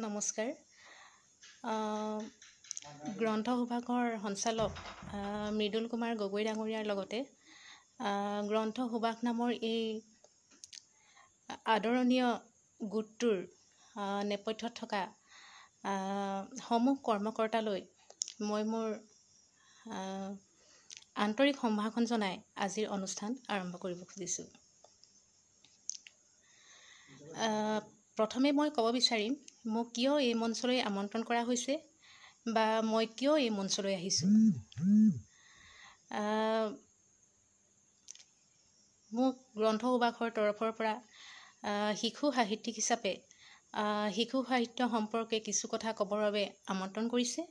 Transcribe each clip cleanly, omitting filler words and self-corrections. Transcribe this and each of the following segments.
নমস্কাৰ। গ্ৰন্থ সভাৰ সঞ্চালক মৃদুল কুমাৰ গগৈ ডাঙৰীয়াৰ লগতে গ্ৰন্থ সভাস নামৰ এই আদৰণীয় গোটটোৰ নেপথ্যত থকা সমূহ কৰ্মকৰ্তালৈ মই মোৰ আন্তৰিক সম্ভাষণ জনাই আজিৰ অনুষ্ঠান আৰম্ভ কৰিব খুজিছোঁ। প্ৰথমে মই ক'ব বিচাৰিম মোক কিয় এই মঞ্চলৈ আমন্ত্ৰণ কৰা হৈছে বা মই কিয় এই মঞ্চলৈ আহিছোঁ। মোক গ্ৰন্থ সভাসৰ তৰফৰ পৰা শিশু সাহিত্যিক হিচাপে শিশু সাহিত্য সম্পৰ্কে কিছু কথা ক'বৰ বাবে আমন্ত্ৰণ কৰিছে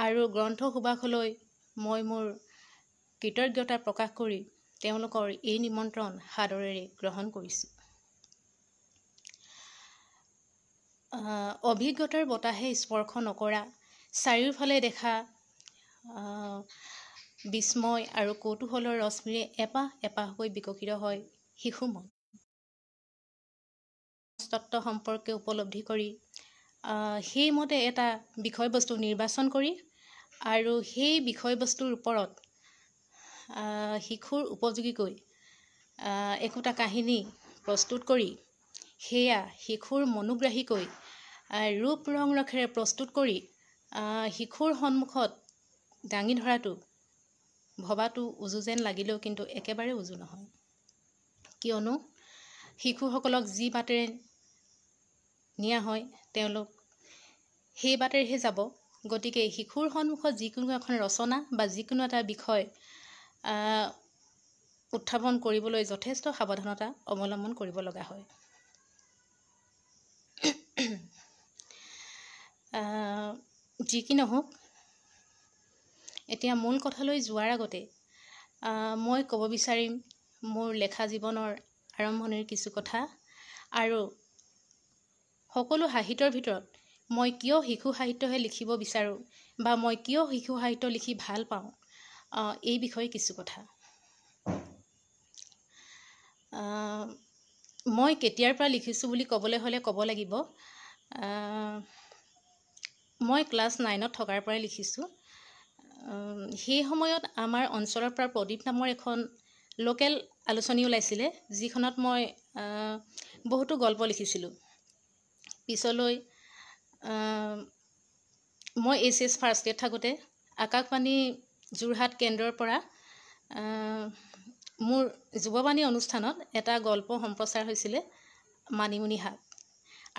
আৰু গ্ৰন্থ সভাসলৈ মই মোৰ কৃতজ্ঞতা প্ৰকাশ কৰি তেওঁলোকৰ এই নিমন্ত্ৰণ সাদৰেৰে গ্ৰহণ কৰিছোঁ। অভিজ্ঞতাৰ বতাহে স্পৰ্শ নকৰা চাৰিওফালে দেখা বিস্ময় আৰু কৌতূহলৰ ৰশ্মিৰে এপাহ এপাহকৈ বিকশিত হয় শিশু মন। তত্ত্ব সম্পৰ্কে উপলব্ধি কৰি সেইমতে এটা বিষয়বস্তু নিৰ্বাচন কৰি আৰু সেই বিষয়বস্তুৰ ওপৰত শিশুৰ উপযোগীকৈ একোটা কাহিনী প্ৰস্তুত কৰি সেয়া শিশুৰ মনোগ্ৰাহীকৈ ৰূপ ৰং ৰসেৰে প্ৰস্তুত কৰি শিশুৰ সন্মুখত দাঙি ধৰাটো ভবাটো উজু যেন লাগিলেও কিন্তু একেবাৰে উজু নহয়। কিয়নো শিশুসকলক যি বাটেৰে নিয়া হয় তেওঁলোক সেই বাটেৰেহে যাব। গতিকে শিশুৰ সন্মুখত যিকোনো এখন ৰচনা বা যিকোনো এটা বিষয় উত্থাপন কৰিবলৈ যথেষ্ট সাৱধানতা অৱলম্বন কৰিব লগা হয়। যি কি নহওক, এতিয়া মূল কথালৈ যোৱাৰ আগতে মই ক'ব বিচাৰিম মোৰ লেখা জীৱনৰ আৰম্ভণিৰ কিছু কথা আৰু সকলো সাহিত্যৰ ভিতৰত মই কিয় শিশু সাহিত্যহে লিখিব বিচাৰোঁ বা মই কিয় শিশু সাহিত্য লিখি ভাল পাওঁ এই বিষয়ে কিছু কথা। মই কেতিয়াৰ পৰা লিখিছোঁ বুলি ক'বলৈ হ'লে ক'ব লাগিব মই ক্লাছ 9ত থকাৰ পৰাই লিখিছোঁ। সেই সময়ত আমাৰ অঞ্চলৰ পৰা প্ৰদীপ নামৰ এখন লোকেল আলোচনী ওলাইছিলে যিখনত মই বহুতো গল্প লিখিছিলোঁ। পিছলৈ মই HS ফাৰ্ষ্ট ইয়েৰত থাকোঁতে আকাশবাণী যোৰহাট কেন্দ্ৰৰ পৰা মোৰ যুৱবাণী অনুষ্ঠানত এটা গল্প সম্প্ৰচাৰ হৈছিলে মানিমুনি শাক,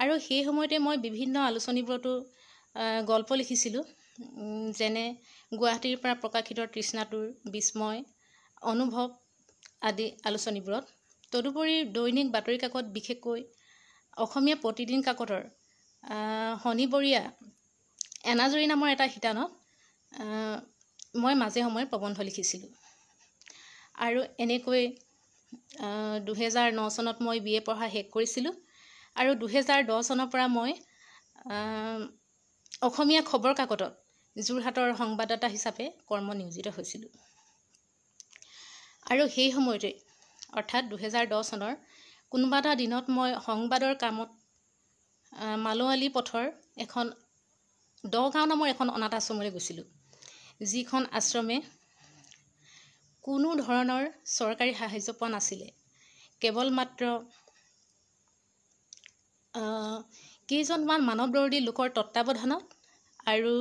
আৰু সেই সময়তে মই বিভিন্ন আলোচনীবোৰতো গল্প লিখিছিলোঁ, যেনে গুৱাহাটীৰ পৰা প্ৰকাশিত তৃষ্ণাতুৰ, বিস্ময়, অনুভৱ আদি আলোচনীবোৰত। তদুপৰি দৈনিক বাতৰি কাকত, বিশেষকৈ অসমীয়া প্ৰতিদিন কাকতৰ শনিবৰীয়া এনাজৰী নামৰ এটা শিতানত মই মাজে সময়ে প্ৰবন্ধ লিখিছিলোঁ। আৰু এনেকৈ 2009 চনত মই BA পঢ়া শেষ কৰিছিলোঁ আৰু 2010 চনৰ পৰা মই অসমীয়া খবৰ কাকতত যোৰহাটৰ সংবাদদাতা হিচাপে কৰ্ম নিয়োজিত হৈছিলোঁ। আৰু সেই সময়তে অৰ্থাৎ 2010 চনৰ কোনোবা এটা দিনত মই সংবাদৰ কামত মালোৱালী পথৰ এখন দগাঁও নামৰ এখন অনাথ আশ্ৰমলৈ গৈছিলোঁ, যিখন আশ্ৰমে কোনো ধৰণৰ চৰকাৰী সাহায্য পোৱা নাছিলে। কেৱল মাত্ৰ কেইজনমান মানৱ দৰদী লোকৰ তত্ত্বাৱধানত আৰু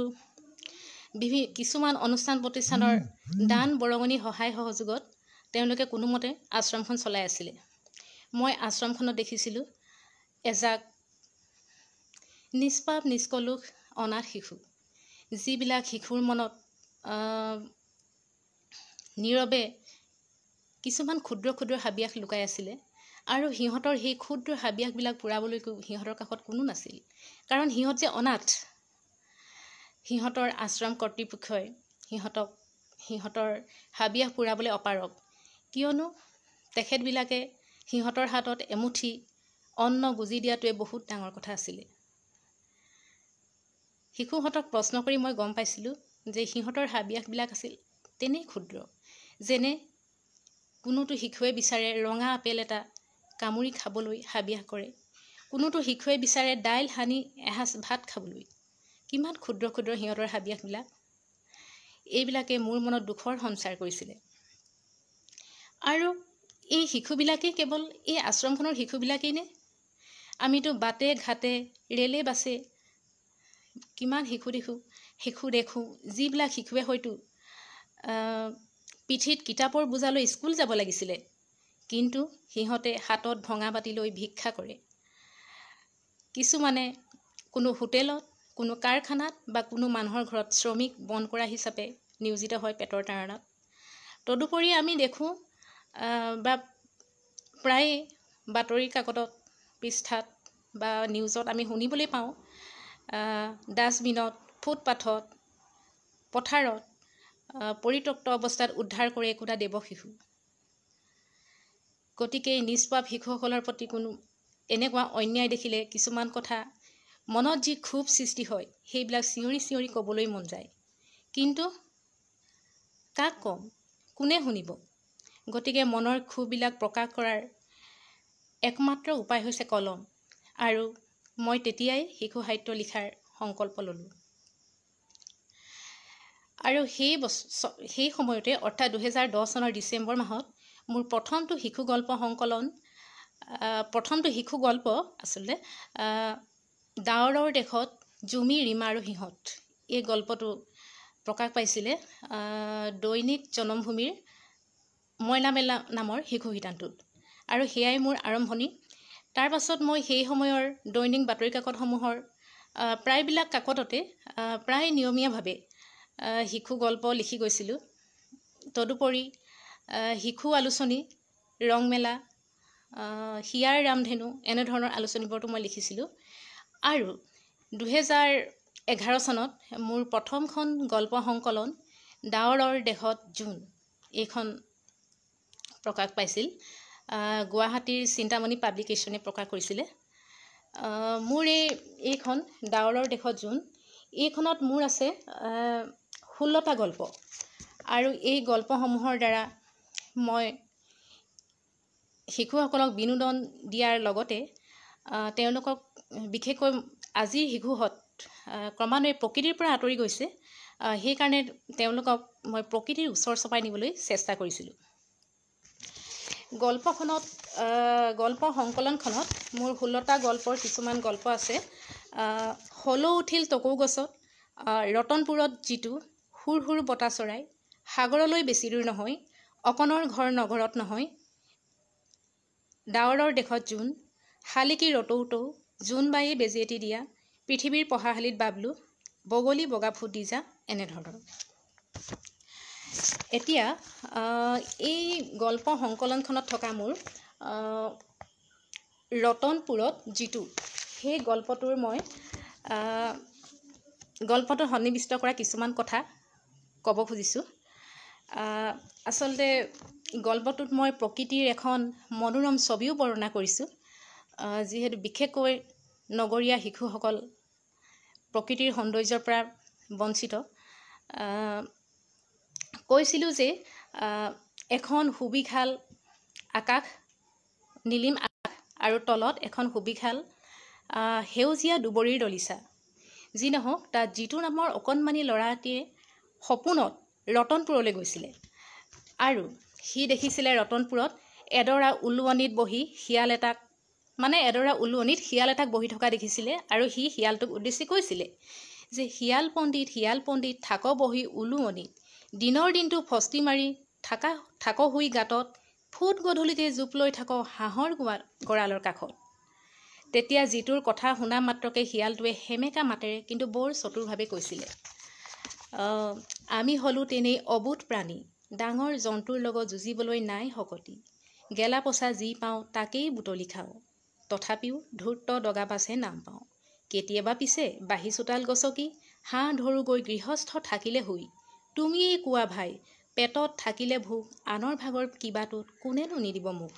কিছুমান অনুষ্ঠান প্ৰতিষ্ঠানৰ দান বৰঙণি সহায় সহযোগত তেওঁলোকে কোনোমতে আশ্ৰমখন চলাই আছিলে। মই আশ্ৰমখনত দেখিছিলোঁ এজাক নিষ্পাপ নিষ্কলুষ অনাথ শিশু, যিবিলাক শিশুৰ মনত নীৰৱে কিছুমান ক্ষুদ্ৰ ক্ষুদ্ৰ হাবিয়াস লুকাই আছিলে আৰু সিহঁতৰ সেই ক্ষুদ্ৰ হাবিয়াসবিলাক পূৰাবলৈকো সিহঁতৰ কাষত কোনো নাছিল। কাৰণ সিহঁত যে অনাথ, সিহঁতৰ আশ্ৰম কৰ্তৃপক্ষই সিহঁতৰ হাবিয়াস পূৰাবলৈ অপাৰগ, কিয়নো তেখেতবিলাকে সিহঁতৰ হাতত এমুঠি অন্ন গুজি দিয়াটোৱে বহুত ডাঙৰ কথা আছিলে। শিশুহঁতক প্ৰশ্ন কৰি মই গম পাইছিলোঁ যে সিহঁতৰ হাবিয়াসবিলাক আছিল তেনেই ক্ষুদ্ৰ, যেনে কোনোটো শিশুৱে বিচাৰে ৰঙা আপেল এটা কামুৰি খাবলৈ হাবিয়াস কৰে। কোনোটো শিশুৱে বিচাৰে দাইল সানি এসাঁজ ভাত খাবলৈ। কিমান ক্ষুদ্ৰ ক্ষুদ্ৰ সিহঁতৰ হাবিয়াসবিলাক। এইবিলাকে মোৰ মনত দুখৰ সঞ্চাৰ কৰিছিলে। আৰু এই শিশুবিলাকেই কেৱল এই আশ্ৰমখনৰ শিশুবিলাকেই নে? আমিতো বাটে ঘাটে ৰেলে বাছে কিমান শিশু দেখোঁ যিবিলাক শিশুৱে হয়তো পিঠিত কিতাপৰ বোজা লৈ স্কুল যাব লাগিছিলে, কিন্তু সিহঁতে হাতত ভঙা বাতি লৈ ভিক্ষা কৰে। কিছুমানে কোনো হোটেলত, কোনো কাৰখানাত বা কোনো মানুহৰ ঘৰত শ্ৰমিক বন কৰা হিচাপে নিয়োজিত হয় পেটৰ তাৰণাত। তদুপৰি আমি দেখোঁ বা প্ৰায়ে বাতৰি কাকতত পৃষ্ঠাত বা নিউজত আমি শুনিবলৈ পাওঁ, ডাষ্টবিনত, ফুটপাথত, পথাৰত পৰিত্যক্ত অৱস্থাত উদ্ধাৰ কৰে একোটা দেৱ শিশু। গতিকে নিষ্পাপ শিশুসকলৰ প্ৰতি কোনো এনেকুৱা অন্যায় দেখিলে কিছুমান কথা মনত যি ক্ষোভ সৃষ্টি হয়, সেইবিলাক চিঞৰি চিঞৰি ক'বলৈ মন যায়। কিন্তু কাক ক'ম? কোনে শুনিব? গতিকে মনৰ ক্ষোভবিলাক প্ৰকাশ কৰাৰ একমাত্ৰ উপায় হৈছে কলম। আৰু মই তেতিয়াই শিশু সাহিত্য লিখাৰ সংকল্প ল'লোঁ। আৰু সেই সময়তে অৰ্থাৎ 2010 চনৰ ডিচেম্বৰ মাহত মোৰ প্ৰথমটো শিশু গল্প আচলতে ডাৱৰৰ দেশত জুমি, ৰীমা আৰু সিহঁত, এই গল্পটো প্ৰকাশ পাইছিলে দৈনিক জনমভূমিৰ মইনা মেলা নামৰ শিশু শিতানটোত। আৰু সেয়াই মোৰ আৰম্ভণি। তাৰ পাছত মই সেই সময়ৰ দৈনিক বাতৰি কাকতসমূহৰ প্ৰায়বিলাক কাকততে প্ৰায় নিয়মীয়াভাৱে শিশু গল্প লিখি গৈছিলোঁ। তদুপৰি শিশু আলোচনী, ৰংমেলা, হিয়াৰ ৰামধেনু এনেধৰণৰ আলোচনীবোৰতো মই লিখিছিলোঁ। আৰু 2011 চনত মোৰ প্ৰথমখন গল্প সংকলন ডাৱৰৰ দেশত জোন এইখন প্ৰকাশ পাইছিল। গুৱাহাটীৰ চিন্তামণি পাব্লিকেশ্যনে প্ৰকাশ কৰিছিলে। মোৰ এইখন ডাৱৰৰ দেশত জোন, এইখনত মোৰ আছে 16টা গল্প। আৰু এই গল্পসমূহৰ দ্বাৰা মই শিশুসকলক বিনোদন দিয়াৰ লগতে তেওঁলোকক বিশেষকৈ আজিৰ শিশুহঁত ক্ৰমান্বয়ে প্ৰকৃতিৰ পৰা আঁতৰি গৈছে, সেইকাৰণে তেওঁলোকক মই প্ৰকৃতিৰ ওচৰ চপাই নিবলৈ চেষ্টা কৰিছিলোঁ। গল্প সংকলনখনত মোৰ 16টা গল্পৰ কিছুমান গল্প আছে। হলৌ উঠিল টকৌ গছত, ৰতনপুৰত জিতু, সুৰ সুৰ বতা চৰাই, সাগৰলৈ বেছি দূৰ নহয়, অকণৰ ঘৰ নগৰত নহয়, ডাৱৰৰ দেশত জোন, শালিকী ৰতৌতৌ, জোনবায়ে বেজি এটি দিয়া, পৃথিৱীৰ পঢ়াশালীত বাবলু, বগলী বগা ফুট দি যা, এনেধৰণৰ। এতিয়া এই গল্প সংকলনখনত থকা মোৰ ৰতনপুৰত জিতু, সেই গল্পটোৰ মই গল্পটো সন্নিৱিষ্ট কৰা কিছুমান কথা ক'ব খুজিছোঁ। আচলতে গল্পটোত মই প্ৰকৃতিৰ এখন মনোৰম ছবিও বৰ্ণনা কৰিছোঁ। যিহেতু বিশেষকৈ নগৰীয়া শিশুসকল প্ৰকৃতিৰ সৌন্দৰ্যৰ পৰা বঞ্চিত। কৈছিলোঁ যে এখন সুবিশাল আকাশ, নীলিম আকাশ, আৰু তলত এখন সুবিশাল সেউজীয়া দুবৰিৰ দলিচা। যি নহওক, তাত জিতু নামৰ অকণমানি ল'ৰা এটিয়ে সপোনত ৰতনপুৰলৈ গৈছিলে। আৰু সি দেখিছিলে ৰতনপুৰত এডৰা উলুৱনিত শিয়াল এটাক বহি থকা দেখিছিলে। আৰু সি শিয়ালটোক উদ্দেশ্যি কৈছিলে যে শিয়াল পণ্ডিত থাক বহি উলুৱনিত, দিনৰ দিনটো ফস্তি মাৰি থাক শুই গাঁতত, ফুট গধূলিতে জোপ লৈ থাক হাঁহৰ গঁড়ালৰ কাষত। তেতিয়া জিতুৰ কথা শুনা মাত্ৰকে শিয়ালটোৱে সেমেকা মাতেৰে কিন্তু বৰ চতুৰভাৱে কৈছিলে, আমি হ'লোঁ তেনেই অবোধ প্ৰাণী, ডাঙৰ জন্তুৰ লগত যুঁজিবলৈ নাই শকতি, গেলা পচা যি পাওঁ তাকেই বুটলি খাওঁ, তথাপিও ধূৰ্ত দগাবাজহে নাম পাওঁ, কেতিয়াবা পিছে বাঢ়ি চোতাল গছকি, হাঁহ ধৰোগৈ গৃহস্থ থাকিলে শুই, তুমিয়েই কোৱা ভাই, পেটত থাকিলে ভোক, আনৰ ভাগৰ কিবাটোত কোনেনো নিদিব মুখ।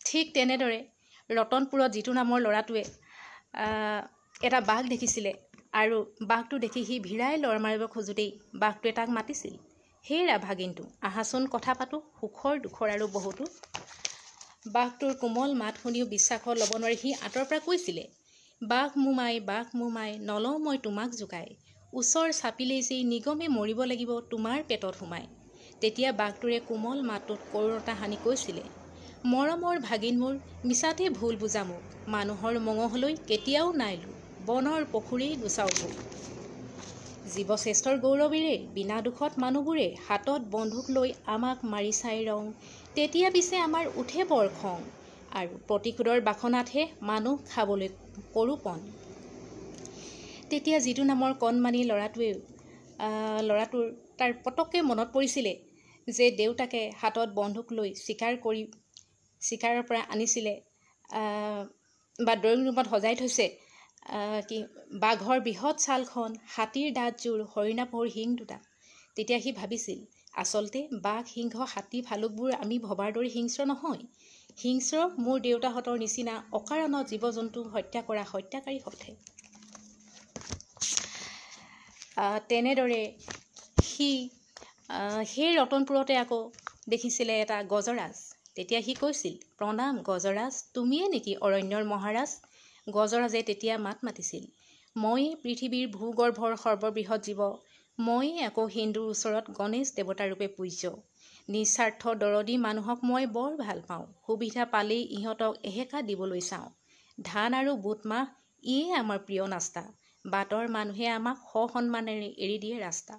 ঠিক তেনেদৰে ৰতনপুৰত জিতু নামৰ ল'ৰাটোৱে এটা বাঘ দেখিছিলে। আৰু বাঘটো দেখি সি ভিৰাই লৰ মাৰিব খোজোতেই বাঘটোৱে তাক মাতিছিল, হেৰা ভাগিনটো, আহাচোন কথা পাতোঁ সুখৰ দুখৰ আৰু বহুতো। বাঘটোৰ কোমল মাত শুনিও বিশ্বাসত ল'ব নোৱাৰি সি আঁতৰ পৰা কৈছিলে, বাঘ মোমাই নলওঁ মই তোমাক জোকাই, ওচৰ চাপিলেই যেই নিগমে মৰিব লাগিব তোমাৰ পেটত সোমাই। তেতিয়া বাঘটোৰে কোমল মাতটোত কৰোণতা সানি কৈছিলে, মৰমৰ ভাগিন মোৰ, মিছাতে ভুল বুজা মোক, মানুহৰ মঙহলৈ কেতিয়াও নাইলো, বনৰ পখুৰেই গুচাও ভোক। জীৱশ্ৰেষ্ঠৰ গৌৰৱেৰে বিনা দুখত মানুহবোৰে হাতত বন্ধুক লৈ আমাক মাৰি চাই ৰং, তেতিয়া পিছে আমাৰ উঠে বৰ খং, আৰু প্ৰতিশোধৰ বাসনাতহে মানুহ খাবলৈ কৰোঁ পণ। তেতিয়া যিটো নামৰ কণমানি ল'ৰাটোৰ তাৰ পটককৈ মনত পৰিছিলে যে দেউতাকে হাতত বন্ধুক লৈ চিকাৰৰ পৰা আনিছিলে বা ড্ৰয়িং ৰুমত সজাই থৈছে বাঘৰ বৃহৎ ছালখন, হাতীৰ দাঁতযোৰ, হৰিণাপহুৰ শিং দুটা। তেতিয়া সি ভাবিছিল, আচলতে বাঘ, সিংহ, হাতী, ভালুকবোৰ আমি ভবাৰ দৰে হিংস্ৰ নহয়, হিংস্ৰ মোৰ দেউতাহঁতৰ নিচিনা অকাৰণত জীৱ জন্তু হত্যা কৰা হত্যাকাৰীহঁতহে। তেনেদৰে সি সেই ৰতনপুৰতে আকৌ দেখিছিলে এটা গজৰাজ। তেতিয়া সি কৈছিল, প্ৰণাম গজৰাজ, তুমিয়ে নেকি অৰণ্যৰ মহাৰাজ? গজৰাজে তেতিয়া মাত মাতিছিল, ময়েই পৃথিৱীৰ ভূগৰ্ভৰ সৰ্ববৃহৎ জীৱ, ময়েই আকৌ হিন্দুৰ ওচৰত গণেশ দেৱতাৰূপে পূজ্য। নিস্বাৰ্থ দৰদী মানুহক মই বৰ ভাল পাওঁ, সুবিধা পালেই ইহঁতক এসেকা দিবলৈ চাওঁ। ধান আৰু বুট মাহ ইয়েই আমাৰ প্ৰিয় নাস্তা, বাটৰ মানুহে আমাক সসন্মানেৰে এৰি দিয়ে ৰাস্তা।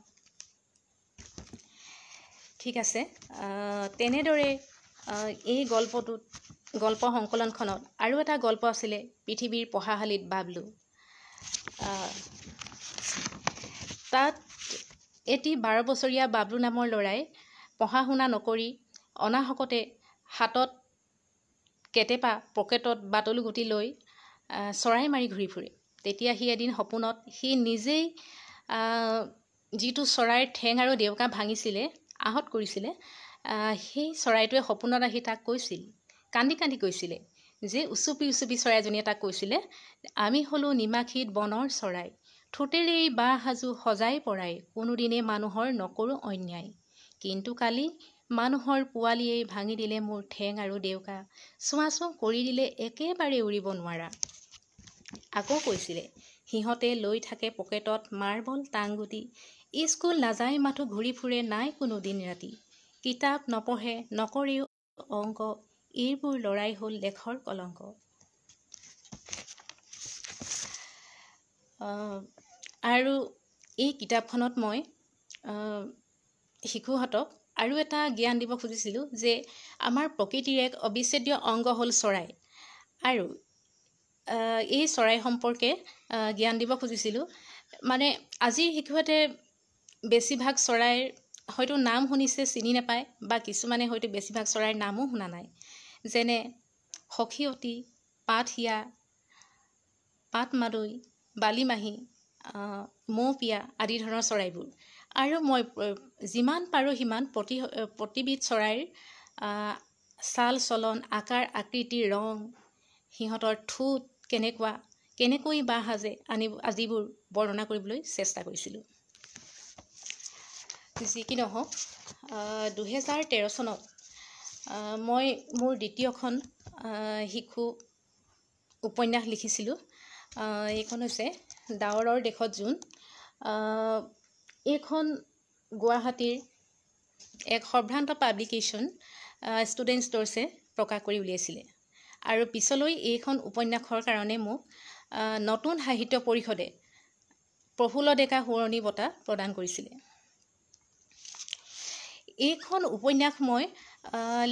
ঠিক আছে, তেনেদৰে এই গল্প সংকলনখনত আৰু এটা গল্প আছিলে, পৃথিৱীৰ পঢ়াশালীত বাবলু। তাত এটি 12 বছৰীয়া বাবলু নামৰ ল'ৰাই পঢ়া শুনা নকৰি অনাহকতে হাতত কেটেপা পকেটত বাটলু গুটি লৈ চৰাই মাৰি ঘূৰি ফুৰে। তেতিয়া সি এদিন সপোনত সি নিজেই যিটো চৰাইৰ ঠেং আৰু ডেউকা ভাঙিছিলে, আহত কৰিছিলে, সেই চৰাইটোৱে সপোনত আহি তাক কৈছিল, কান্দি কান্দি কৈছিলে যে উচুপি চৰাইজনীয়ে তাক কৈছিলে, আমি হ'লো নিমাখিত বনৰ চৰাই, ঠোঁটেৰে এই বাঁহ সাজু সজাই পৰাই, কোনোদিনে মানুহৰ নকৰোঁ অন্যায়, কিন্তু কালি মানুহৰ পোৱালীয়ে ভাঙি দিলে মোৰ ঠেং আৰু ডেউকা, চোৱাচোন কৰি দিলে একেবাৰে উৰিব নোৱাৰা। আকৌ কৈছিলে, সিহঁতে লৈ থাকে পকেটত মাৰ্বল টাংগুটি, স্কুল নাযায় মাথো ঘূৰি ফুৰে নাই কোনো দিন ৰাতি, কিতাপ নপঢ়ে নকৰেও অংক, এইবোৰ ল'ৰাই হ'ল দেশৰ কলংক। আৰু এই কিতাপখনত মই শিশুহঁতক আৰু এটা জ্ঞান দিব খুজিছিলোঁ যে আমাৰ প্ৰকৃতিৰ এক অবিচ্ছেদ্য অংগ হ'ল চৰাই, আৰু এই চৰাই সম্পৰ্কে জ্ঞান দিব খুজিছিলোঁ। মানে আজিৰ শিশুহঁতে বেছিভাগ চৰাইৰ হয়তো নাম শুনিছে, চিনি নাপায়, বা কিছুমানে হয়তো বেছিভাগ চৰাইৰ নামো শুনা নাই, যেনে সখীয়তী, পাতহিয়া, পাতমাদৈ, বালিমাহী, মৌপিয়া আদি ধৰণৰ চৰাইবোৰ। আৰু মই যিমান পাৰোঁ সিমান প্ৰতিবিধ চৰাইৰ চাল চলন, আকাৰ আকৃতি, ৰং, সিহঁতৰ ঠোঁট কেনেকৈ বাঁহ সাজে আদিবোৰ বৰ্ণনা কৰিবলৈ চেষ্টা কৰিছিলোঁ। যি কি নহওক, 2013 চনত মই মোৰ দ্বিতীয়খন শিশু উপন্যাস লিখিছিলোঁ। এইখন হৈছে ডাৱৰৰ দেশত জোন। এইখন গুৱাহাটীৰ এক সম্ভ্ৰান্ত পাব্লিকেশ্যন ষ্টুডেণ্ট ষ্ট'ৰ্ছে প্ৰকাশ কৰি উলিয়াইছিলে, আৰু পিছলৈ এইখন উপন্যাসৰ কাৰণে মোক নতুন সাহিত্য পৰিষদে প্ৰফুল্ল ডেকা সোঁৱৰণি বঁটা প্ৰদান কৰিছিলে। এইখন উপন্যাস মই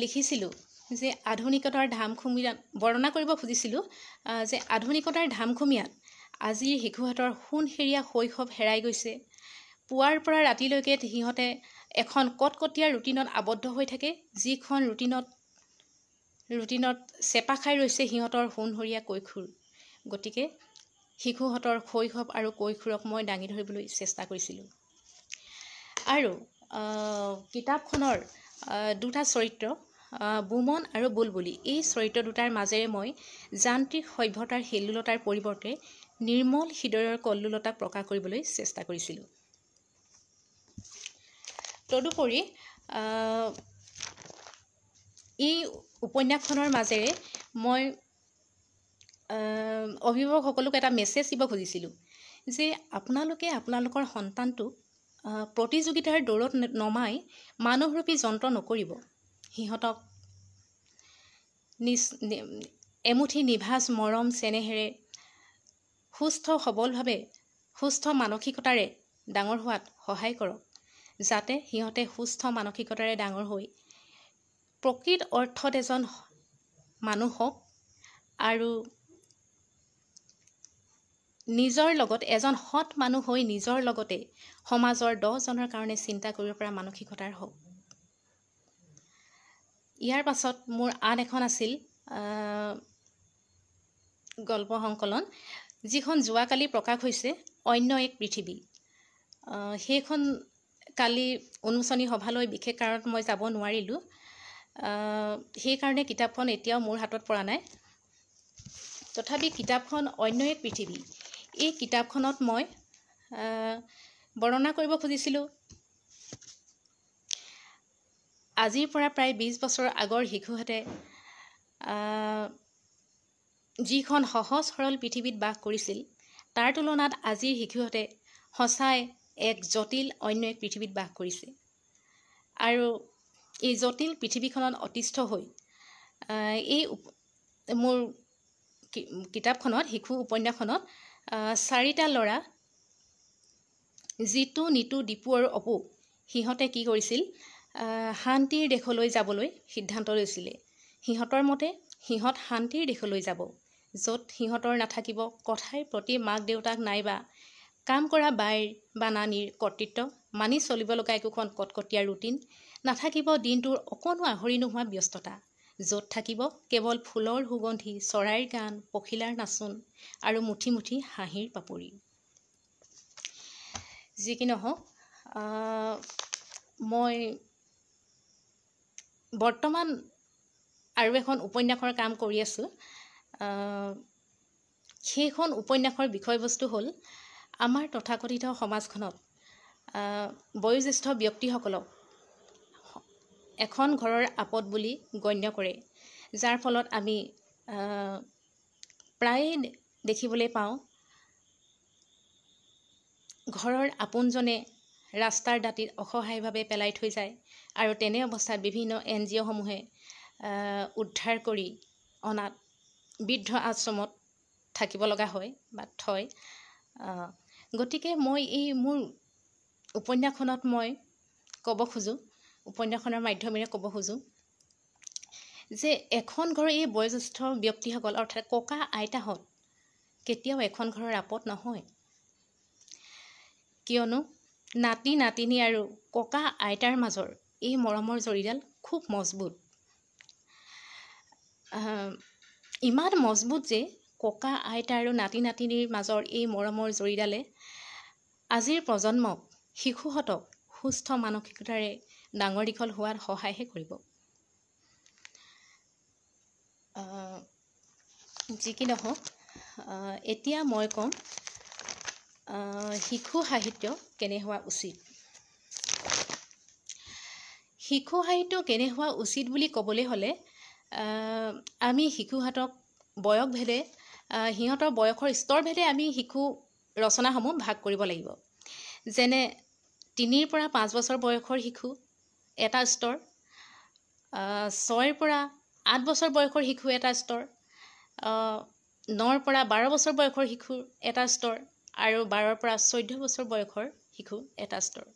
লিখিছিলোঁ যে আধুনিকতাৰ ধামখুমীয়াত বৰ্ণনা কৰিব খুজিছিলোঁ যে আধুনিকতাৰ ধামখুমীয়াত আজিৰ শিশুহঁতৰ সোণসেৰীয়া শৈশৱ হেৰাই গৈছে। পুৱাৰ পৰা ৰাতিলৈকে সিহঁতে এখন কটকটীয়া ৰুটিনত আবদ্ধ হৈ থাকে, যিখন ৰুটিনত চেপা খাই ৰৈছে সিহঁতৰ সোণসৰীয়া কৈশোৰ। গতিকে শিশুহঁতৰ শৈশৱ আৰু কৈশোৰক মই দাঙি ধৰিবলৈ চেষ্টা কৰিছিলোঁ। আৰু কিতাপখনৰ দুটা চৰিত্ৰ, বুমন আৰু বুলবুলি, এই চৰিত্ৰ দুটাৰ মাজেৰে মই যান্ত্ৰিক সভ্যতাৰ হিল্লোলতাৰ পৰিৱৰ্তে নিৰ্মল হৃদয়ৰ কল্লোলতাক প্ৰকাশ কৰিবলৈ চেষ্টা কৰিছিলোঁ। তদুপৰি এই উপন্যাসখনৰ মাজেৰে মই অভিভাৱকসকলক এটা মেছেজ দিব খুজিছিলোঁ যে আপোনালোকে আপোনালোকৰ সন্তানটোক প্ৰতিযোগিতাৰ দৌৰত নমাই মানুহৰূপী যন্ত্ৰ নকৰিব। সিহঁতক এমুঠি নিভাঁজ মৰম চেনেহেৰে সুস্থ সবলভাৱে সুস্থ মানসিকতাৰে ডাঙৰ হোৱাত সহায় কৰক, যাতে সিহঁতে সুস্থ মানসিকতাৰে ডাঙৰ হৈ প্ৰকৃত অৰ্থত এজন মানুহ হওক আৰু নিজৰ লগত এজন সৎ মানুহ হৈ নিজৰ লগতে সমাজৰ 10জনৰ কাৰণে চিন্তা কৰিব পৰা মানসিকতাৰ হওক। ইয়াৰ পাছত মোৰ আন এখন আছিল গল্প সংকলন, যিখন যোৱাকালি প্ৰকাশ হৈছে, অন্য এক পৃথিৱী। সেইখন কালি উন্মোচনী সভালৈ বিশেষ কাৰণত মই যাব নোৱাৰিলোঁ। সেইকাৰণে কিতাপখন এতিয়াও মোৰ হাতত পৰা নাই। তথাপি কিতাপখন অন্য এক পৃথিৱী। এই কিতাপখনত মই বৰ্ণনা কৰিব খুজিছিলোঁ আজিৰ পৰা প্ৰায় 20 বছৰ আগৰ শিশুহঁতে যিখন সহজ সৰল পৃথিৱীত বাস কৰিছিল, তাৰ তুলনাত আজিৰ শিশুহঁতে সঁচাই এক জটিল অন্য এক পৃথিৱীত বাস কৰিছে। আৰু এই জটিল পৃথিৱীখনত অতিষ্ঠ হৈ এই মোৰ কিতাপখনত, শিশু উপন্যাসখনত 4টা ল'ৰা, জিতু, নিতু, দীপু আৰু অপু, সিহঁতে কি কৰিছিল, শান্তিৰ দেশলৈ যাবলৈ সিদ্ধান্ত লৈছিলে। সিহঁতৰ মতে সিহঁত শান্তিৰ দেশলৈ যাব, য'ত সিহঁতৰ নাথাকিব কথাইৰ প্ৰতি মাক দেউতাক নাইবা কাম কৰা বাইৰ বা নানীৰ কৰ্তৃত্ব, মানি চলিব লগা একোখন কটকটীয়া ৰুটিন, নাথাকিব দিনটোৰ অকণো আহৰি নোহোৱা ব্যস্ততা, য'ত থাকিব কেৱল ফুলৰ সুগন্ধি, চৰাইৰ গান, পখিলাৰ নাচোন আৰু মুঠি মুঠি হাঁহিৰ পাপৰি। যি কি নহওক, মই বৰ্তমান আৰু এখন উপন্যাসৰ কাম কৰি আছোঁ। সেইখন উপন্যাসৰ বিষয়বস্তু হ'ল আমাৰ তথাকথিত সমাজখনত বয়োজ্যেষ্ঠ ব্যক্তিসকলক এখন ঘৰৰ আপদ বুলি গণ্য কৰে, যাৰ ফলত আমি প্ৰায়ে দেখিবলৈ পাওঁ ঘৰৰ আপোনজনে ৰাস্তাৰ দাঁতিত অসহায়ভাৱে পেলাই থৈ যায়, আৰু তেনে অৱস্থাত বিভিন্ন NGOসমূহে উদ্ধাৰ কৰি অনাথ বৃদ্ধ আশ্ৰমত থাকিব লগা হয় বা থয়। গতিকে মই এই মোৰ উপন্যাসখনত মই ক'ব খোজোঁ, উপন্যাসখনৰ মাধ্যমেৰে ক'ব খোজোঁ যে এখন ঘৰৰ এই বয়োজ্যেষ্ঠ ব্যক্তিসকল অৰ্থাৎ ককা আইতাহঁত কেতিয়াও এখন ঘৰৰ আপদ নহয়, কিয়নো নাতি নাতিনী আৰু ককা আইতাৰ মাজৰ এই মৰমৰ জৰিডাল খুব মজবুত। ইমান মজবুত যে ককা আইতা আৰু নাতি নাতিনীৰ মাজৰ এই মৰমৰ জৰিডালে আজিৰ প্ৰজন্মক, শিশুহঁতক সুস্থ মানসিকতাৰে ডাঙৰ দীঘল হোৱাত সহায়হে কৰিব। যি কি নহওক, এতিয়া মই ক'ম শিশু সাহিত্য কেনে হোৱা উচিত। শিশু সাহিত্য কেনে হোৱা উচিত বুলি ক'বলৈ হ'লে আমি শিশুহঁতক বয়সভেদে, সিহঁতৰ বয়সৰ স্তৰভেদে আমি শিশু ৰচনাসমূহ ভাগ কৰিব লাগিব। যেনে 3ৰ পৰা 5 বছৰ বয়সৰ শিশু এটা স্তৰ, 6ৰ পৰা 8 বছৰ বয়সৰ শিশু এটা স্তৰ, 9ৰ পৰা 12 বছৰ বয়সৰ শিশুৰ এটা স্তৰ, আৰু 12ৰ পৰা 14 বছৰ বয়সৰ শিশু এটা স্তৰ।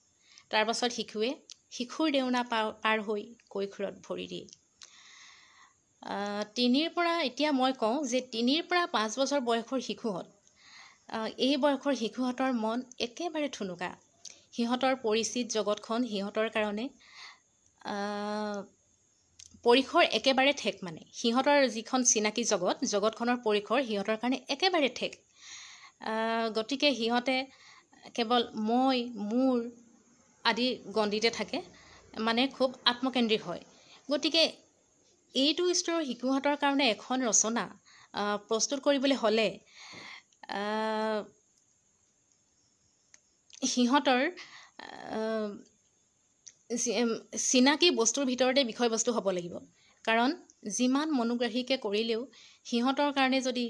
তাৰ পাছত শিশুৱে শিশুৰ ডেওনা পাৰ হৈ কৈশোৰত ভৰি দিয়ে। 3ৰ পৰা, এতিয়া মই কওঁ যে 3ৰ পৰা 5 বছৰ বয়সৰ শিশুহঁত, এই বয়সৰ শিশুহঁতৰ মন একেবাৰে ঠুনুকা। সিহঁতৰ পৰিচিত জগতখন সিহঁতৰ কাৰণে পৰিসৰ একেবাৰে ঠেক, মানে সিহঁতৰ যিখন চিনাকি জগতখনৰ পৰিসৰ সিহঁতৰ কাৰণে একেবাৰে ঠেক। গতিকে সিহঁতে কেৱল মই, মোৰ আদি গণ্ডিতে থাকে, মানে খুব আত্মকেন্দ্ৰিক হয়। গতিকে এইটো স্তৰৰ শিশুহঁতৰ কাৰণে এখন ৰচনা প্ৰস্তুত কৰিবলৈ হ'লে সিহঁতৰ চিনাকি বস্তুৰ ভিতৰতে বিষয়বস্তু হ'ব লাগিব। কাৰণ যিমান মনোগ্ৰাহীকৈ কৰিলেও সিহঁতৰ কাৰণে যদি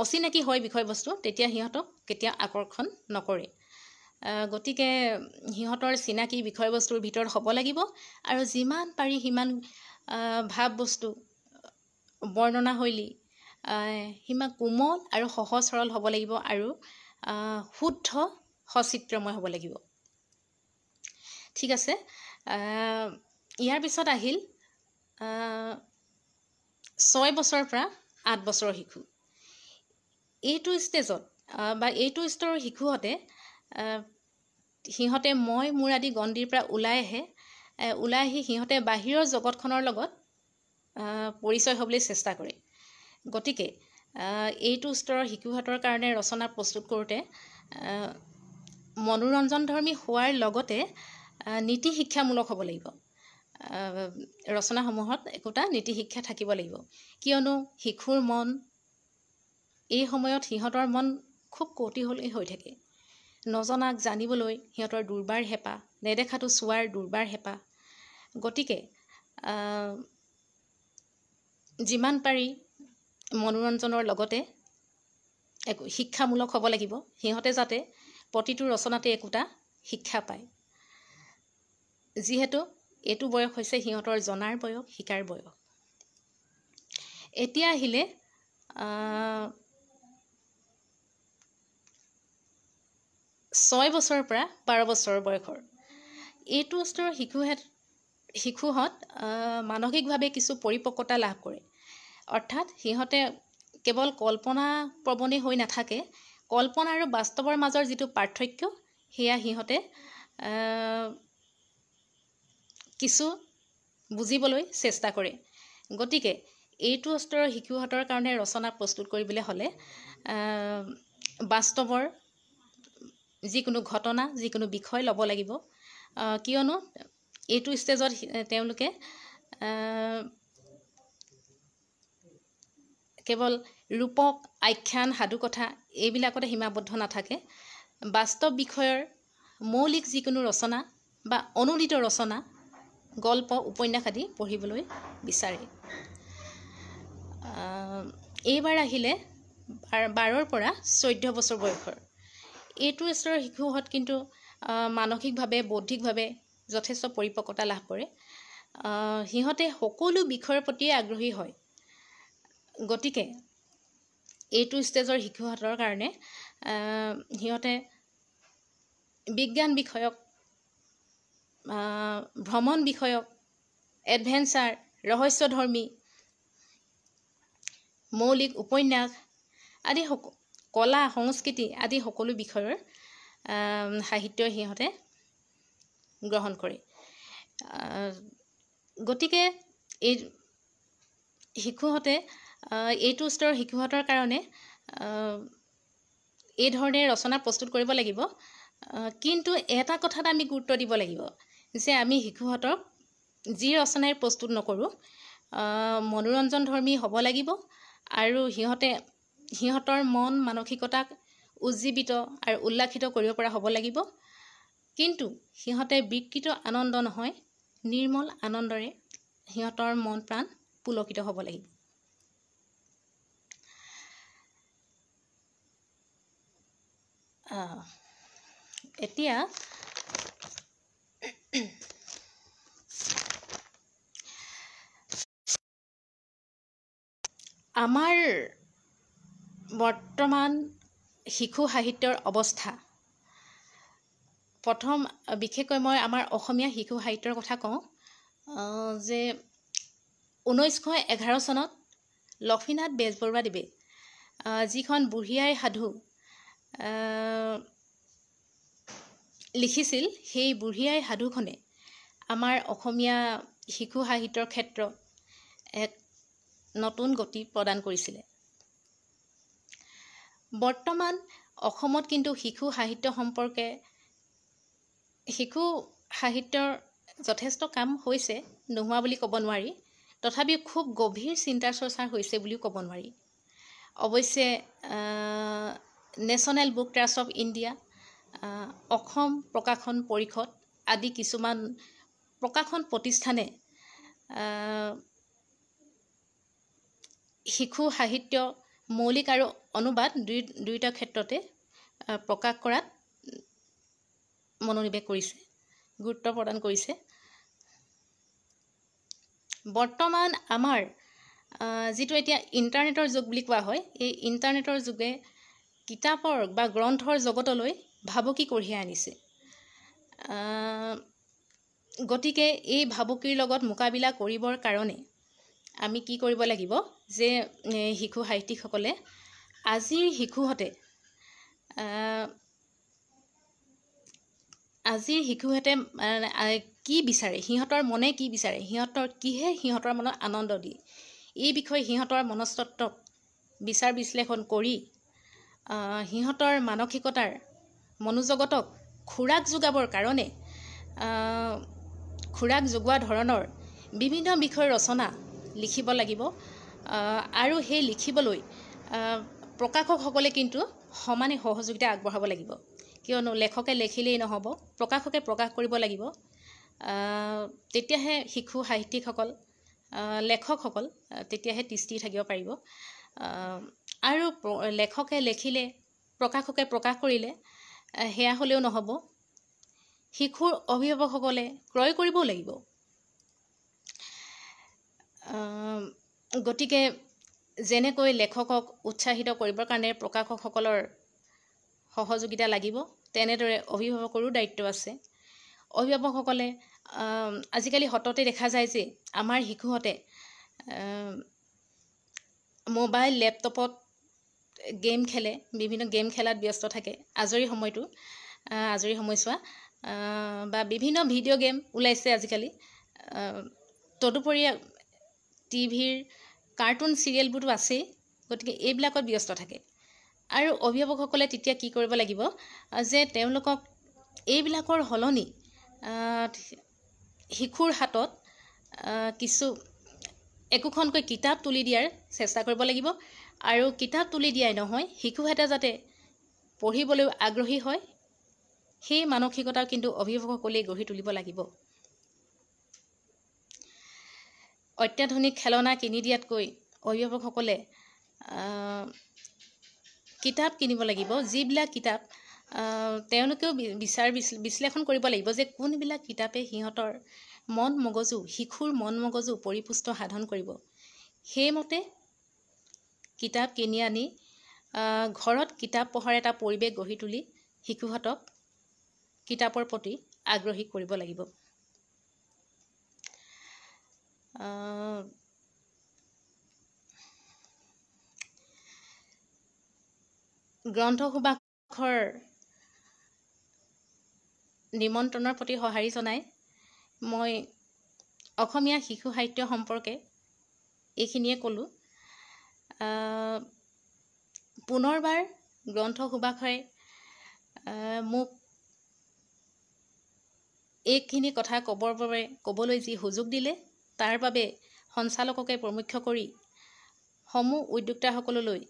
অচিনাকি হয় বিষয়বস্তু, তেতিয়া সিহঁতক কেতিয়াও আকৰ্ষণ নকৰে। গতিকে সিহঁতৰ চিনাকি বিষয়বস্তুৰ ভিতৰত হ'ব লাগিব আৰু যিমান পাৰি সিমান ভাৱ বস্তু বৰ্ণনাশৈলী সিমান কোমল আৰু সহজ সৰল হ'ব লাগিব আৰু শুদ্ধ সচিত্ৰময় হ'ব লাগিব। ঠিক আছে, ইয়াৰ পিছত আহিল 6 বছৰৰ পৰা 8 বছৰৰ শিশু। এইটো ষ্টেজত বা এইটো স্তৰৰ শিশুহঁতে মই মোৰ আদি গণ্ডিৰ পৰা ওলাই আহি সিহঁতে বাহিৰৰ জগতখনৰ লগত পৰিচয় হ'বলৈ চেষ্টা কৰে। গতিকে এইটো স্তৰৰ শিশুহঁতৰ কাৰণে ৰচনা প্ৰস্তুত কৰোঁতে মনোৰঞ্জনধৰ্মী হোৱাৰ লগতে নীতি শিক্ষামূলক হ'ব লাগিব। ৰচনাসমূহত একোটা নীতি শিক্ষা থাকিব লাগিব, কিয়নো শিশুৰ মন এই সময়ত সিহঁতৰ মন খুব কৌতূহলী হৈ থাকে। নজনাক জানিবলৈ সিহঁতৰ দুৰ্বাৰ হেঁপাহ, নেদেখাটো চোৱাৰ দুৰ্বাৰ হেঁপাহ। গতিকে যিমান পাৰি মনোৰঞ্জনৰ লগতে শিক্ষামূলক হ'ব লাগিব, সিহঁতে যাতে প্ৰতিটো ৰচনাতে একোটা শিক্ষা পায়। যিহেতু এইটো বয়স হৈছে সিহঁতৰ জনাৰ বয়স, শিকাৰ বয়স। এতিয়া আহিলে 6 বছৰৰ পৰা 12 বছৰৰ বয়সৰ। এইটো স্তৰৰ শিশুহঁত মানসিকভাৱে কিছু পৰিপক্কতা লাভ কৰে। অৰ্থাৎ সিহঁতে কেৱল কল্পনা প্ৰৱণেই হৈ নাথাকে, কল্পনা আৰু বাস্তৱৰ মাজৰ যিটো পাৰ্থক্য সেয়া সিহঁতে কিছু বুজিবলৈ চেষ্টা কৰে। গতিকে এইটো স্তৰৰ শিশুহঁতৰ কাৰণে ৰচনা প্ৰস্তুত কৰিবলৈ হ'লে বাস্তৱৰ যিকোনো ঘটনা, যিকোনো বিষয় ল'ব লাগিব। কিয়নো এইটো ষ্টেজত তেওঁলোকে কেৱল ৰূপক, আখ্যান, সাধুকথা এইবিলাকতে সীমাবদ্ধ নাথাকে। বাস্তৱ বিষয়ৰ মৌলিক যিকোনো ৰচনা বা অনুদিত ৰচনা, গল্প, উপন্যাস আদি পঢ়িবলৈ বিচাৰে। এইবাৰ আহিলে 12ৰ পৰা 14 বছৰ বয়সৰ। এইটো স্তৰৰ শিশুহঁত কিন্তু মানসিকভাৱে, বৌদ্ধিকভাৱে যথেষ্ট পৰিপক্কতা লাভ কৰে। সিহঁতে সকলো বিষয়ৰ প্ৰতিয়ে আগ্ৰহী হয়। গতিকে এইটো ষ্টেজৰ শিশুহঁতৰ কাৰণে সিহঁতে বিজ্ঞান বিষয়ক, ভ্ৰমণ বিষয়ক, এডভেঞ্চাৰ, ৰহস্যধৰ্মী, মৌলিক উপন্যাস আদি কলা, সংস্কৃতি আদি সকলো বিষয়ৰ সাহিত্য সিহঁতে গ্ৰহণ কৰে। গতিকে এই শিশুহঁতে এইটো স্তৰৰ শিশুহঁতৰ কাৰণে এই ধৰণে ৰচনা প্ৰস্তুত কৰিব লাগিব। কিন্তু এটা কথাত আমি গুৰুত্ব দিব লাগিব যে আমি শিশুহঁতক যি ৰচনাই প্ৰস্তুত নকৰোঁ মনোৰঞ্জনধৰ্মী হ'ব লাগিব আৰু সিহঁতৰ মন মানসিকতাক উজ্জীৱিত আৰু উল্লাসিত কৰিব পৰা হ'ব লাগিব। কিন্তু সিহঁতে বিকৃত আনন্দ নহয়, নিৰ্মল আনন্দৰে সিহঁতৰ মন প্ৰাণ পুলকিত হ'ব লাগিব। এতিয়া আমাৰ বৰ্তমান শিশু সাহিত্যৰ অৱস্থা, বিশেষকৈ মই আমাৰ অসমীয়া শিশু সাহিত্যৰ কথা কওঁ যে 1911 চনত লক্ষ্মীনাথ বেজবৰুৱাদেৱে যিখন বুঢ়ী আইৰ সাধু লিখিছিল, সেই বুঢ়ী আইৰ সাধুখনে আমাৰ অসমীয়া শিশু সাহিত্যৰ ক্ষেত্ৰত এক নতুন গতি প্ৰদান কৰিছিলে। বৰ্তমান অসমত কিন্তু শিশু সাহিত্য সম্পৰ্কে শিশু সাহিত্যৰ যথেষ্ট কাম হৈছে, নোহোৱা বুলি ক'ব নোৱাৰি। তথাপিও খুব গভীৰ চিন্তা চৰ্চা হৈছে বুলিও ক'ব নোৱাৰি। অৱশ্যে national book trust of India, Assam প্ৰকাশন পৰিষদ আদি কিছুমান প্ৰকাশন প্ৰতিষ্ঠানে শিশু সাহিত্য মৌলিক আৰু অনুবাদ দুয়োটা ক্ষেত্ৰতে প্ৰকাশ কৰাত মনোনিৱেশ কৰিছে, গুৰুত্ব প্ৰদান কৰিছে। বৰ্তমান আমাৰ যিটো এতিয়া ইণ্টাৰনেটৰ যুগ বুলি কোৱা হয়, এই ইণ্টাৰনেটৰ যুগে কিতাপৰ বা গ্ৰন্থৰ জগতলৈ ভাবুকি কঢ়িয়াই আনিছে। গতিকে এই ভাবুকিৰ লগত মোকাবিলা কৰিবৰ কাৰণে আমি কি কৰিব লাগিব যে শিশু সাহিত্যিকসকলে আজিৰ শিশুহঁতে কি বিচাৰে, সিহঁতৰ মনে কি বিচাৰে, সিহঁতৰ মনত আনন্দ দিয়ে, এই বিষয়ে সিহঁতৰ মনস্তত্ত্বক বিচাৰ বিশ্লেষণ কৰি সিহঁতৰ মানসিকতাৰ মনোজগতক খোৰাক যোগাবৰ কাৰণে খোৰাক যোগোৱা ধৰণৰ বিভিন্ন বিষয়ৰ ৰচনা লিখিব লাগিব। আৰু সেই লিখিবলৈ প্ৰকাশকসকলে কিন্তু সমানে সহযোগিতা আগবঢ়াব লাগিব, কিয়নো লেখকে লিখিলেই নহ'ব, প্ৰকাশকে প্ৰকাশ কৰিব লাগিব। তেতিয়াহে শিশু সাহিত্যিকসকল, লেখকসকল তেতিয়াহে তিষ্ঠি থাকিব পাৰিব। আৰু লেখকে লিখিলে, প্ৰকাশকে প্ৰকাশ কৰিলে সেয়া হ'লেও নহ'ব, শিশুৰ অভিভাৱকসকলে ক্ৰয় কৰিবও লাগিব। গতিকে যেনেকৈ লেখকক উৎসাহিত কৰিবৰ কাৰণে প্ৰকাশকসকলৰ সহযোগিতা লাগিব, তেনেদৰে অভিভাৱকৰো দায়িত্ব আছে। অভিভাৱকসকলে আজিকালি সততে দেখা যায় যে আমাৰ শিশুহঁতে মোবাইল লেপটপত গেম খেলে, বিভিন্ন গেম খেলাত ব্যস্ত থাকে আজৰি সময়ছোৱা, বা বিভিন্ন ভিডিঅ' গেম ওলাইছে আজিকালি। তদুপৰি টিভিৰ কাৰ্টুন চিৰিয়েলবোৰতো আছেই। গতিকে এইবিলাকত ব্যস্ত থাকে। আৰু অভিভাৱকসকলে তেতিয়া কি কৰিব লাগিব যে তেওঁলোকক এইবিলাকৰ সলনি শিশুৰ হাতত একোখনকৈ কিতাপ তুলি দিয়াৰ চেষ্টা কৰিব লাগিব। আৰু কিতাপ তুলি দিয়াই নহয়, শিশুহঁতে যাতে পঢ়িবলৈ আগ্ৰহী হয়, সেই মানসিকতাও কিন্তু অভিভাৱকসকলেই গঢ়ি তুলিব লাগিব। অত্যাধুনিক খেলনা কিনি দিয়াতকৈ অভিভাৱকসকলে কিতাপ কিনিব লাগিব, যিবিলাক কিতাপ তেওঁলোকেও বিশ্লেষণ কৰিব লাগিব যে কোনবিলাক কিতাপে সিহঁতৰ শিশুৰ মন মগজু পৰিপুষ্ট সাধন কৰিব। সেইমতে কিতাপ কিনি আনি ঘৰত কিতাপ পঢ়াৰ এটা পৰিৱেশ গঢ়ি তুলি শিশুহঁতক কিতাপৰ প্ৰতি আগ্ৰহী কৰিব লাগিব। গ্ৰন্থ সুবাসৰ নিমন্ত্ৰণৰ প্ৰতি সঁহাৰি জনাই মই অসমীয়া শিশু সাহিত্য সম্পৰ্কে এইখিনিয়ে ক'লোঁ। পুনৰবাৰ গ্ৰন্থ সুবাসে মোক এইখিনি কথা ক'বলৈ যি সুযোগ দিলে, তাৰ বাবে সঞ্চালককে প্ৰমুখ্য কৰি সমূহ উদ্যোক্তাসকললৈ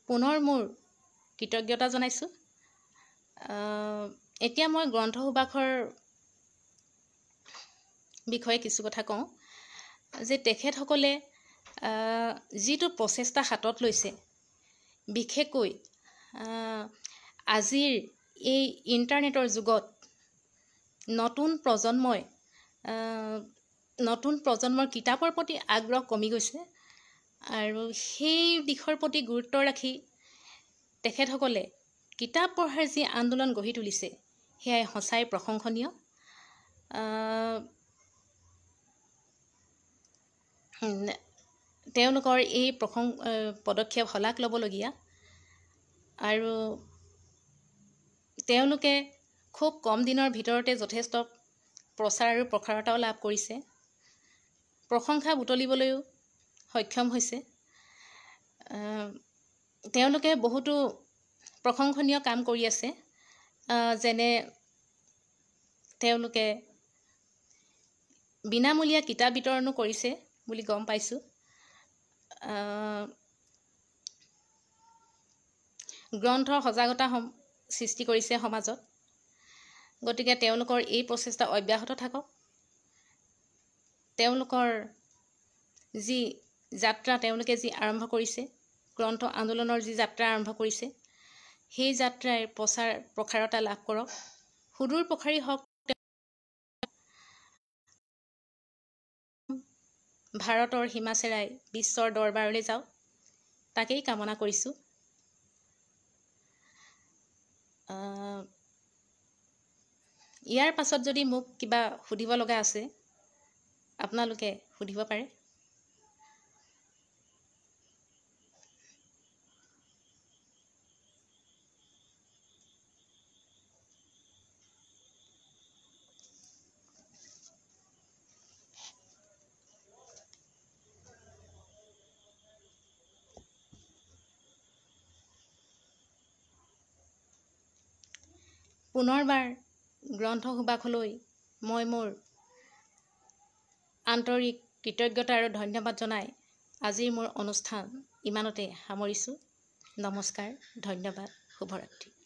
পুনৰ মোৰ কৃতজ্ঞতা জনাইছোঁ। এতিয়া মই গ্ৰন্থ সুবাসৰ বিষয়ে কিছু কথা কওঁ যে তেখেতসকলে যিটো প্ৰচেষ্টা হাতত লৈছে, বিশেষকৈ আজিৰ এই ইণ্টাৰনেটৰ যুগত নতুন প্ৰজন্মৰ কিতাপৰ প্ৰতি আগ্ৰহ কমি গৈছে, আৰু সেই দিশৰ প্ৰতি গুৰুত্ব ৰাখি তেখেতসকলে কিতাপ পঢ়াৰ যি আন্দোলন গঢ়ি তুলিছে, সেয়াই সঁচাই প্ৰশংসনীয়। তেওঁলোকৰ এই পদক্ষেপ শলাগ ল'বলগীয়া। আৰু তেওঁলোকে খুব কম দিনৰ ভিতৰতে যথেষ্ট প্ৰচাৰ আৰু প্ৰসাৰতাও লাভ কৰিছে, প্ৰশংসা বুটলিবলৈও সক্ষম হৈছে। তেওঁলোকে বহুতো প্ৰশংসনীয় কাম কৰি আছে, যেনে তেওঁলোকে বিনামূলীয়া কিতাপ বিতৰণো কৰিছে বুলি গম পাইছোঁ। গ্ৰন্থৰ সজাগতা সৃষ্টি কৰিছে সমাজত। গতিকে তেওঁলোকৰ এই প্ৰচেষ্টা অব্যাহত থাকক। তেওঁলোকৰ যি যাত্ৰা তেওঁলোকে যি আৰম্ভ কৰিছে, গ্ৰন্থ আন্দোলনৰ যি যাত্ৰা আৰম্ভ কৰিছে, সেই যাত্ৰাই প্ৰচাৰ প্ৰসাৰতা লাভ কৰক, সুদূৰ প্ৰসাৰী হওক, ভাৰতৰ সীমা চেৰাই বিশ্বৰ দৰবাৰলৈ যাওক, তাকেই কামনা কৰিছোঁ। ইয়াৰ পাছত যদি মোক কিবা সুধিব লগা আছে, আপোনালোকে সুধিব পাৰে। পুনৰবাৰ গ্ৰন্থ সুবাসলৈ মই মোৰ আন্তৰিক কৃতজ্ঞতা আৰু ধন্যবাদ জনাই আজিৰ মোৰ অনুষ্ঠান ইমানতে সামৰিছোঁ। নমস্কাৰ, ধন্যবাদ, শুভৰাত্ৰি।